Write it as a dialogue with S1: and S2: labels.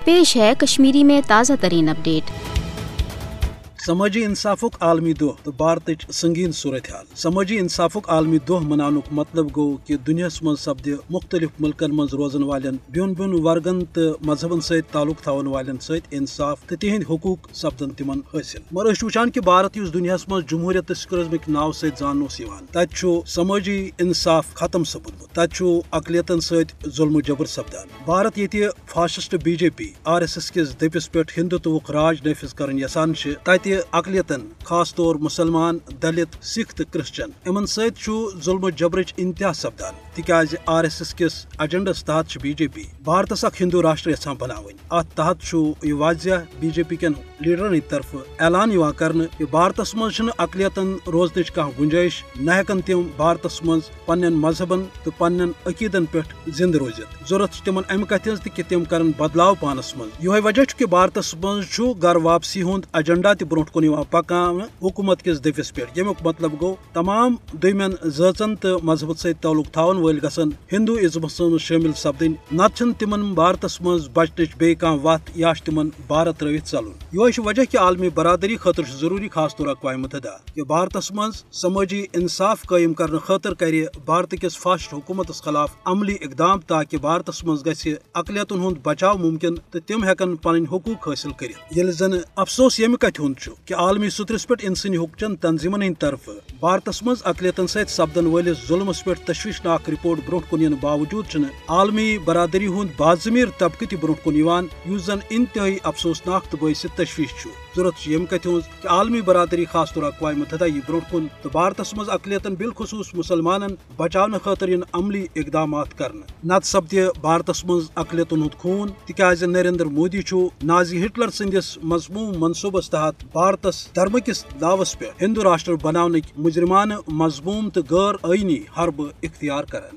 S1: پیش ہے کشمیری میں تازہ ترین اپڈیٹ۔
S2: سماجی انصافک عالمی دہ تو بھارتچ سنگین صورتحال۔ سماجی انصافک عالمی دہ مناونک مطلب گو کہ دنیا من سپد مختلف ملکن من روزن والن بیون بیون ورگن تو مذہبن ست تعلق تھون والن ست انصاف تو تہند حقوق سپدن تمن حاصل۔ مگر اس وچان کہ بھارت اس دنیا من جمہوریت سکرزمک ناو ست زان تت سماجی انصاف ختم سپدمت، تت اقلیتن ست ظلم و جبر سپدان۔ بھارت یہ فاسسٹ بی جے پی RSS کس دپس پہ ہندوتوک راج نافذ کرن یسان تت اقلیتن خاص طور مسلمان، دلت، سکھ تو کرسچن امن ست ظلم و جبرچ انتہا سپدان، تکیاز RSS کس ایجنڈس تحت بی جے پی بھارتس اخ ہندو راشٹر یژھان بناون۔ ات تحت یہ واضح بی جے پی کن لیڈرن طرف اعلان کرنے کہ بھارتس مز اقلیتن روزنچ کھانا گنجائش، نہ ہیکن تم بھارتس مز پنن مذہبن تو پنن عقیدن پہ زند روزت۔ ضرورت تمن امہ کتھ ہز کہ تم کرن بدلاو پانس مز۔ یہ وجہ کہ بھارتس مز گھر واپسی ہند ایجنڈا تہ برونٹ کن پکان حکومت کس دفس پہ، یمیک مطلب گو تمام دویمین ذاژن تو مذہب ست تعلق تھون ول گژھن ہندوازمس مز شامل سپدن، نت تمن بھارتس مز بچنچ بی کھانا وت یا تمن بھارت ترٲوِتھ ژلن۔ یہ وجہ کہ عالمی برادری خاطر ضروری خاص طور اقوام متحدہ کہ بھارتس مز سماجی انصاف قائم کرنے خاطر کرے بھارت کس فاسٹ حکومتس خلاف عملی اقدام تاکہ بھارتس مز گژھِ اقلیتن ہند بچاؤ ممکن تو تم ہیکن پن حقوق حاصل کرت۔ یل زن افسوس یمہ کتھ ہند کہ عالمی سطرس پہ انسانی حقوقچن تنظیمن ہند طرف بھارتس مز اقلیتن ست سپدن ولس ظلمس پہ تشویشناک رپورٹ برونٹ کن ین باوجود عالمی برادری ہند باضمیر طبقہ تہ برونٹ کن یس زن انتہائی افسوسناک تو باعث تشویش ضرورت یم کتھ ہز کہ عالمی برادری خاص طور اقوام متحدہ یہ برونٹ کن تو بھارتس مز اقلیتن بالخصوص مسلمانن بچاؤ خاطر ین عملی اقدامات کرنے، نت سپد بھارتس مز اقلیتن ہند خون، تکیاز نریندر مودی نازی ہٹلر سندس مضموم منصوبس تحت بھارتس دھرم کس دعوس پہ ہندو راشٹر بناونک مجرمانہ مضموم تو غیر آئینی حربہ اختیار کران۔